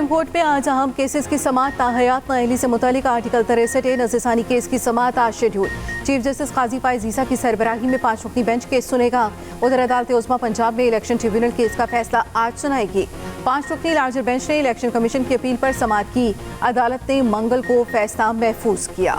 Supreme court में आज अहम केसेस की समाअत ताहयात नाअहली से मुतालिक आर्टिकल 63 नज़रसानी केस की समाअत आज शेड्यूल। चीफ जस्टिस काजी फायज़ ईसा की सरबराही में 5 रुकनी बेंच केस सुनेगा। उधर अदालत उज़्मा पंजाब में इलेक्शन ट्रिब्यूनल केस का फैसला आज सुनाएगी। 5 रुकनी लार्जर बेंच ने इलेक्शन कमीशन की अपील पर समाअत की। अदालत ने मंगल को फैसला महफूज किया।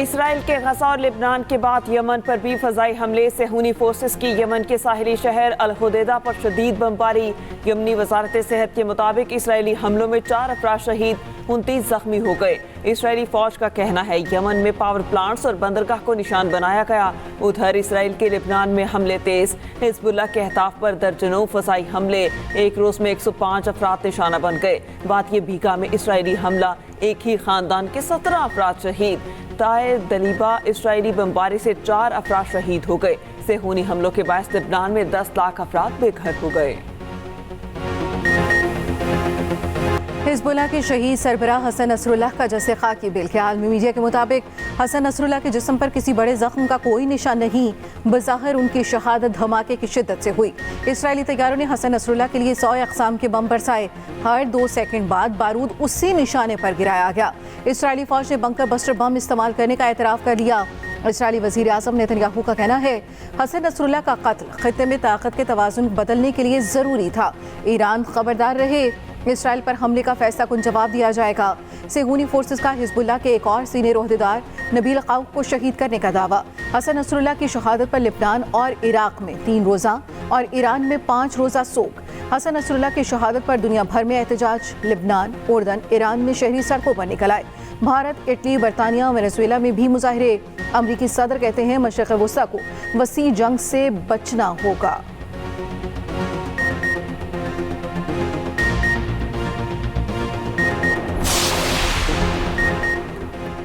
इसराइल के गजा और लेबनान के बाद यमन पर भी फजाई हमले। सेहूनी फोर्सेस की यमन के साहिली शहर अल हुदैदा पर शदीद बमबारी। यमनी वजारत सेहत के मुताबिक इसराइली हमलों में 4 अफराद शहीद, 29 जख्मी हो गए। इसराइली फौज का कहना है यमन में पावर प्लांट्स और बंदरगाह को निशान बनाया गया। उधर इसराइल के लेबनान में हमले तेज। हिजबुल्लाह के अहदाफ पर दर्जनों फजाई हमले। एक रोज में 105 अफराद निशाना बन गए। बात ये भीगा में इसराइली हमला, एक ही खानदान के 17 अफराद शहीद। ताए दलीबा इसराइली बमबारी से 4 अफराद शहीद हो गए। सेहूनी हमलों के बायस लेबनान में 10 लाख अफराद बेघर हो गए। हिजबुल्लाह के शहीद सरबराह हसन नसरुल्लाह का जस्से खाकी बिल के आलमी मीडिया के मुताबिक हसन नसरुल्लाह के जिस्म पर किसी बड़े जख्म का कोई निशान नहीं। बज़ाहिर उनकी शहादत धमाके की शिद्दत से हुई। इसराइली तैयारों ने हसन नसरुल्लाह के लिए 100 अक़साम के बम बरसाए। हर 2 सेकंड बाद बारूद उसी निशाने पर गिराया गया। इसराइली फौज ने बंकर बस्टर बम इस्तेमाल करने का एतराफ़ कर लिया। इसराइली वज़ीर आज़म नेतन्याहू का कहना है हसन नसरुल्लाह का कत्ल खित्ते में ताकत के तवाज़ुन बदलने के लिए ज़रूरी था। ईरान खबरदार रहे, इसराइल पर हमले का फैसला कुन जवाब दिया जाएगा। सेहूनी फोर्सेस का हिजबुल्लाह के एक और सीनियर ओहदेदार नबील क़ाउक़ को शहीद करने का दावा। हसन नसरुल्लाह की शहादत पर लेबनान और इराक में 3 रोज़ा और ईरान में 5 रोज़ा सोग। हसन नसरुल्लाह की शहादत पर दुनिया भर में एहतजाज। लेबनान, उर्दन, ईरान में शहरी सड़कों पर निकल आए। भारत, इटली, बरतानिया, वेनेजुएला में भी मुजाहरे। अमरीकी सदर कहते हैं मशरिक़ वस्ता को वसी जंग से बचना होगा।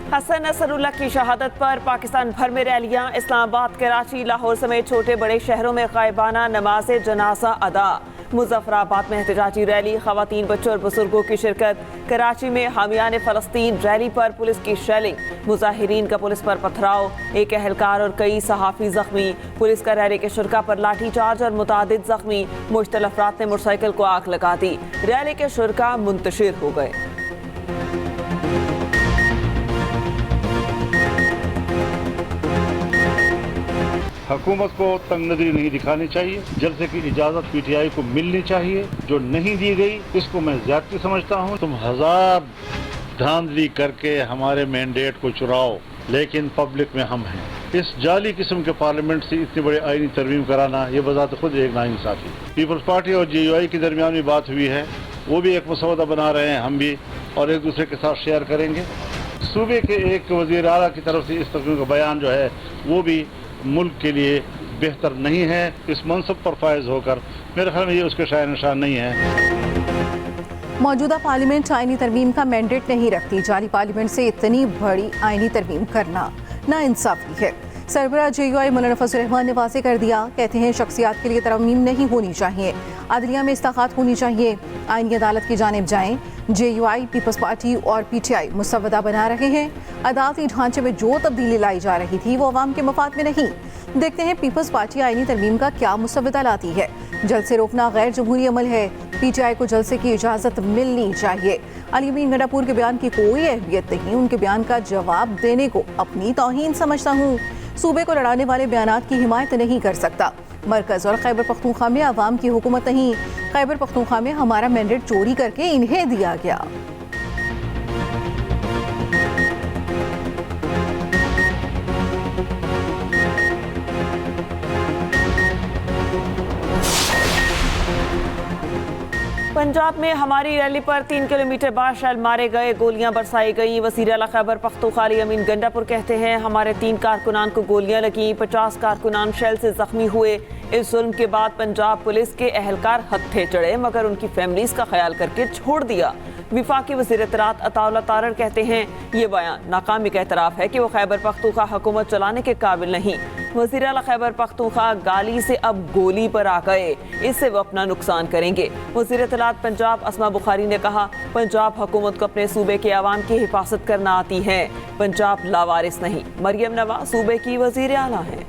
हसन नसरुल्लाह की शहादत पर पाकिस्तान भर में रैलियां। इस्लामाबाद, कराची, लाहौर समेत छोटे बड़े शहरों में गायबाना नमाज जनाजा अदा। मुजफ्फराबाद में एहतजाजी रैली, खवातीन, बच्चों और बुजुर्गों की शिरकत। कराची में हामियान फ़लस्तीन रैली पर पुलिस की शेलिंग। मुजाहिरीन का पुलिस पर पथराव, एक एहलकार और कई सहाफ़ी जख्मी। पुलिस का रैली के शुरका पर लाठी चार्ज और मुतादिद जख्मी। मुश्तल अफराद ने मोटरसाइकिल को आग लगा दी। रैली के शुरका मुंतशिर हो गए। हुकूमत को तंग नजरी नहीं दिखानी चाहिए। जलसे की इजाजत पीटीआई को मिलनी चाहिए, जो नहीं दी गई इसको मैं ज्यादती समझता हूँ। तुम 1000 धांधली करके हमारे मैंडेट को चुराओ, लेकिन पब्लिक में हम हैं। इस जाली किस्म के पार्लियामेंट से इतनी बड़ी आईनी तरमीम कराना ये बजात खुद एक नाइंसाफी। पीपल्स पार्टी और जेयूआई के दरमियान भी बात हुई है, वो भी एक मसौदा बना रहे हैं, हम भी, और एक दूसरे के साथ शेयर करेंगे। सूबे के एक वज़ीर आला की तरफ से इस तरह का बयान जो है वो भी मुल्क के लिए बेहतर नहीं है। इस मनसब पर फायज होकर मेरे ख्याल में ये उसके शायर निशान नहीं है। मौजूदा पार्लियामेंट आईनी तरमीम का मैंडेट नहीं रखती। जाली पार्लियामेंट से इतनी बड़ी आईनी तरमीम करना नाइंसाफी है। सरबराह जेयूआई मौलाना फजल रहमान ने वाज़ेह कर दिया। कहते हैं शख्सियात के लिए तरमीम नहीं होनी चाहिए, अदलिया में इस्ताक़ात होनी चाहिए। आईनी अदालत की जानिब जाएं। जेयूआई, पीपल्स पार्टी और पीटीआई मुसवदा बना रहे हैं। अदालती ढांचे में जो तब्दीली लाई जा रही थी वो अवाम के मफाद में नहीं। देखते हैं पीपल्स पार्टी आईनी तरमीम का क्या मुसवदा लाती है। जलसे रोकना गैर जमहूरी अमल है। पीटीआई को जलसे की इजाज़त मिलनी चाहिए। अली अमीन गंडापुर के बयान की कोई अहमियत नहीं, उनके बयान का जवाब देने को अपनी तौहीन समझता हूँ। सूबे को लड़ाने वाले बयानात की हिमायत नहीं कर सकता। मरकज और खैबर पख्तूनख्वा में अवाम की हुकूमत नहीं। खैबर पख्तूनख्वा में हमारा मैंडेट चोरी करके इन्हें दिया गया। पंजाब में हमारी रैली पर 3 किलोमीटर बाद शेल मारे गए, गोलियां बरसाई गई। वज़ीर आला खैबर पख्तूनख्वा अली अमीन गंडापुर कहते हैं हमारे 3 कारकुनान को गोलियां लगी, 50 कारकुनान शेल से जख्मी हुए। इस जुल्म के बाद पंजाब पुलिस के एहलकार हत्थे चढ़े, मगर उनकी फैमिलीज का ख्याल करके छोड़ दिया। विफाकी वज़ीर इत्तलात अताउल्लाह तारड़ कहते हैं ये बयान नाकामी का एतराफ़ है कि वो खैबर पख्तूनख्वा हुकूमत चलाने के काबिल नहीं। वज़ीर आला खैबर पख्तूनख्वा गाली से अब गोली पर आ गए, इससे वो अपना नुकसान करेंगे। वज़ीर इत्तलात पंजाब अस्मा बुखारी ने कहा पंजाब हुकूमत को अपने सूबे के अवाम की हिफाजत करना आती है, पंजाब लावारिस नहीं। मरियम नवाज सूबे की वज़ीर आला है।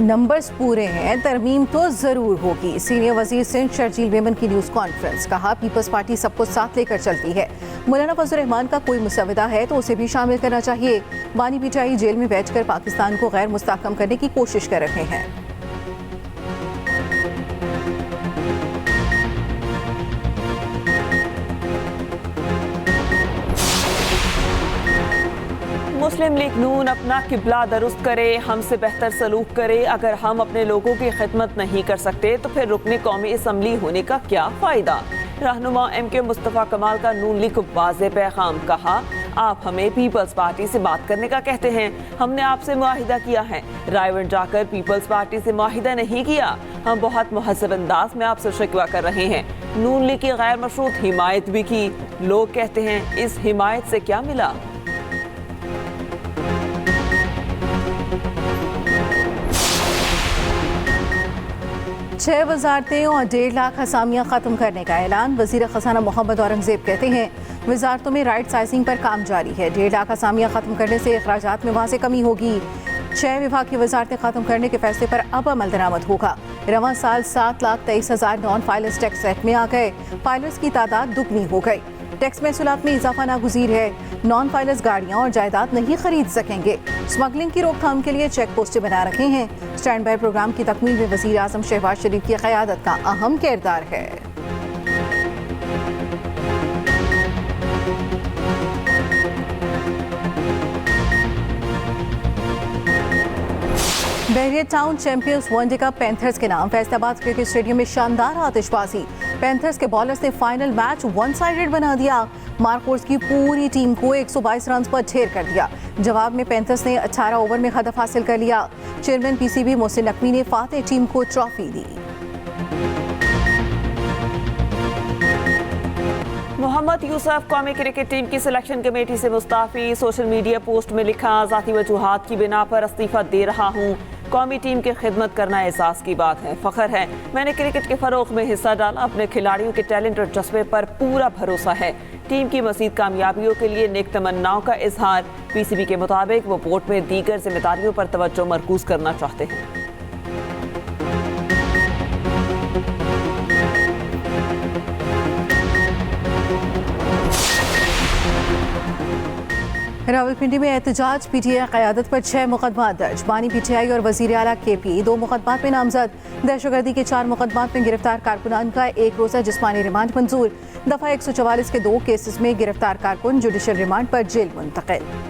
नंबर्स पूरे हैं, तरमीम तो जरूर होगी। सीनियर वजीर सिंध शर्जील मेमन की न्यूज कॉन्फ्रेंस। कहा पीपल्स पार्टी सबको साथ लेकर चलती है। मौलाना फजल रहमान का कोई मुसवदा है तो उसे भी शामिल करना चाहिए। बानी पीटीआई जेल में बैठकर पाकिस्तान को गैर मुस्तहकम करने की कोशिश कर रहे हैं। मुस्लिम लीग नून अपना किबला दुरुस्त करे, हमसे बेहतर सलूक करे। अगर हम अपने लोगों की खिदमत नहीं कर सकते तो फिर रुकने कौमी असम्बली होने का क्या फ़ायदा। रहनुमा MK मुस्तफ़ा कमाल का नून लीग को वाज़े पैगाम। कहा आप हमें पीपल्स पार्टी से बात करने का कहते हैं, हमने आपसे मुआहिदा किया है। रायवन जाकर पीपल्स पार्टी से मुआहिदा नहीं किया। हम बहुत मुहज़्ज़ब अंदाज में आपसे शिकवा कर रहे हैं। नून लीग की गैर मशरूत हिमायत भी की। लोग कहते हैं इस हिमायत से क्या मिला। छह वजारतें और 1.5 लाख असामियाँ ख़त्म करने का ऐलान। वज़ीर ख़ज़ाना मोहम्मद औरंगज़ेब कहते हैं वजारतों में राइट साइजिंग पर काम जारी है। 1.5 लाख असामियाँ ख़त्म करने से अखराजात में वहाँ से कमी होगी। 6 विभाग की वजारतें ख़त्म करने के फैसले पर अब अमल दरामद होगा। रवां साल 7,23,000 नॉन फाइलर्स टैक्स एक्ट में आ गए। फाइलर्स की तादाद दुगनी हो गई। टैक्स महसूलात में इजाफा नागुज़ीर है। नॉन फाइलर्स गाड़ियाँ और जायदाद नहीं खरीद सकेंगे। स्मगलिंग की रोकथाम के लिए चेक पोस्टें बना रखे हैं। स्टैंड बाय प्रोग्राम की तकमील में वज़ीर आज़म शहबाज शरीफ की क़यादत का अहम किरदार है। बहरिया टाउन चैंपियंस वनडे का पैंथर्स के नाम। फैसलाबाद क्रिकेट स्टेडियम में शानदार आतिशबाजी। पैंथर्स के बॉलर्स ने फाइनल मैच वन साइडेड बना दिया। मार्कोर्स की पूरी टीम को 122 रन पर ढेर कर दिया। जवाब में पैंथर्स ने 18 ओवर में हदफ हासिल कर लिया। चेयरमैन PCB मोहसिन नकवी ने फातेह टीम को ट्रॉफी दी। मोहम्मद यूसुफ कौमी क्रिकेट टीम की सिलेक्शन कमेटी से मुस्ताफी। सोशल मीडिया पोस्ट में लिखा ज़ाती वजूहात की बिना पर इस्तीफा दे रहा हूँ। कौमी टीम की खिदमत करना एहसास की बात है, फ़ख्र है। मैंने क्रिकेट के फ़रोग़ में हिस्सा डाला। अपने खिलाड़ियों के टैलेंट और जज्बे पर पूरा भरोसा है। टीम की मज़ीद कामयाबियों के लिए नेक तमन्नाओं का इजहार। PCB के मुताबिक वो बोर्ड में दीगर जिम्मेदारियों पर तवज्जो मरकूज़ करना चाहते हैं। रावलपिंडी में एहतजाज। PTI क़यादत पर 6 मुकदमा दर्ज। बानी PTI और वज़ीर आला KP 2 मुकदमात में नामजद। दहशतगर्दी के 4 मुकदमात में गिरफ्तार कारकुनान का 1 रोज़ा जिस्मानी रिमांड मंजूर। दफ़ा 144 के 2 केसेस में गिरफ्तार कारकुन जुडिशल रिमांड पर जेल मुंतकिल।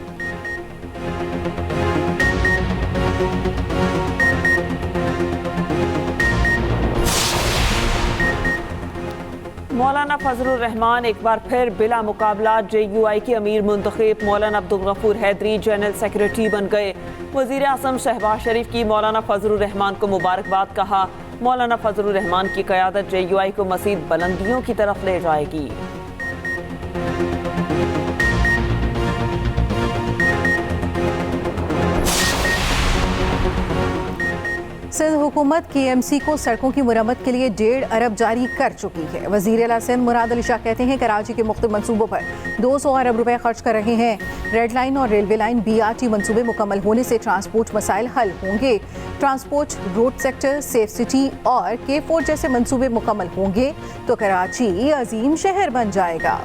मौलाना फजलुर रहमान एक बार फिर बिला मुकाबला JUI के अमीर मुंतखब। मौलाना अब्दुल गफूर हैदरी जनरल सेक्रेटरी बन गए। वज़ीर आज़म शहबाज शरीफ की मौलाना फजलुर रहमान को मुबारकबाद। कहा मौलाना फजलुर रहमान की क़यादत JUI को मज़ीद बुलंदियों की तरफ ले जाएगी। सिंध हुकूमत KMC को सड़कों की मुरम्मत के लिए 1.5 अरब जारी कर चुकी है। वज़ीर आला सिंध मुराद अली शाह कहते हैं कराची के मुख्तलिफ मंसूबों पर 200 अरब रुपए खर्च कर रहे हैं। रेड लाइन और रेलवे लाइन BRT मंसूबे मुकम्मल होने से ट्रांसपोर्ट मसाइल हल होंगे। Transport, road sector, safe city और K4 जैसे मंसूबे मुकम्मल होंगे तो कराची अजीम शहर बन जाएगा।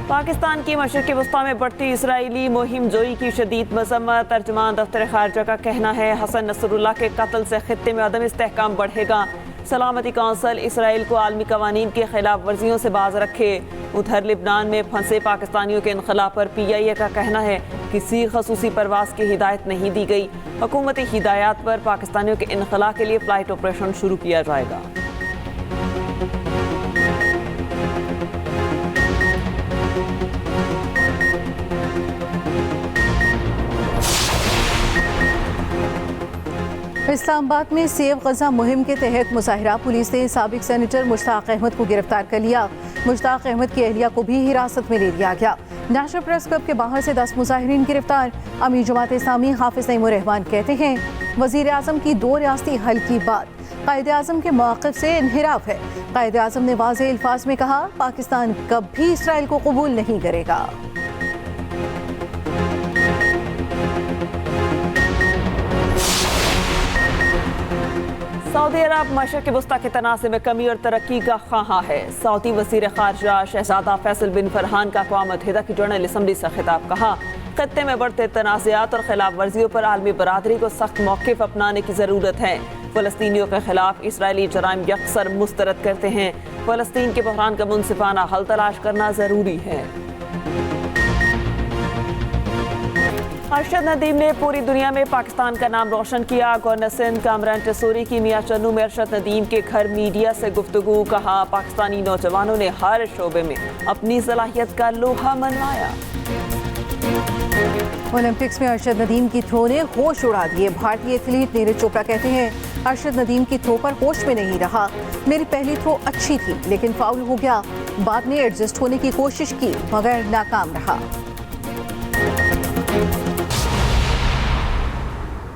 पाकिस्तान की मशरिक़ वस्ता में बढ़ती इसराइली मुहिम जोई की शदीद मज़म्मत। तर्जुमान दफ्तर खारजा का कहना है हसन नसरुल्लाह के कत्ल से खित्ते में अदम इस्तेहकाम बढ़ेगा। सलामती कौंसल इसराइल को आलमी कवानीन की खिलाफ वर्जियों से बाज रखे। उधर लिबनान में फंसे पाकिस्तानियों के इनखला पर PIA का कहना है किसी खसूसी परवास की हिदायत नहीं दी गई। हुकूमती हिदायत पर पाकिस्तानियों के इनखला के लिए फ़्लाइट ऑपरेशन शुरू किया जाएगा। इस्लामाबाद में सेव गजा मुहिम के तहत मुजाहिरा पुलिस ने साबिक सेनेटर मुश्ताक अहमद को गिरफ्तार कर लिया। मुश्ताक अहमद की अहलिया को भी हिरासत में ले लिया गया। नेशनल प्रेस क्लब के बाहर से 10 मुजाहिरीन गिरफ्तार। अमीर जमात इस्लामी हाफिज नईमुर रहमान कहते हैं वज़ीर आज़म की 2 रियासती हल की बात कायदे आज़म के मौक़िफ़ से इन्हिराफ है। कायदे आज़म ने वाज़ेह अल्फाज में कहा पाकिस्तान कभी इसराइल को कबूल नहीं करेगा। सऊदी अरब मशरिक़ वस्ता के तनाज़े में कमी और तरक्की का ख्वाहां है। सऊदी वज़ीर ख़ारजा शहज़ादा फैसल बिन फरहान का अक़वाम मुत्तहिदा की जनरल असम्बली से खिताब। कहा, खत्ते में बढ़ते तनाज़ात और खिलाफ वर्जियों पर आलमी बरादरी को सख्त मौक़िफ़ अपनाने की ज़रूरत है। फ़लस्तीनियों के खिलाफ इसराइली जराइम यकसर मुस्तरद करते हैं। फ़लस्तीन के बहरान का मुनसिफ़ाना हल तलाश करना ज़रूरी है। अरशद नदीम ने पूरी दुनिया में पाकिस्तान का नाम रोशन किया। गवर्नर सिंध कामरान टसूरी की मियां चन्नू में अरशद नदीम के घर मीडिया से गुफ्तगू। कहा, पाकिस्तानी नौजवानों ने हर शोबे में अपनी सलाहियत का लोहा मनवाया। ओलंपिक्स में अरशद नदीम की थ्रो ने होश उड़ा दिए। भारतीय एथलीट नीरज चोपड़ा कहते हैं, अरशद नदीम की थ्रो पर होश में नहीं रहा। मेरी पहली थ्रो अच्छी थी लेकिन फाउल हो गया। बाद में एडजस्ट होने की कोशिश की मगर नाकाम रहा।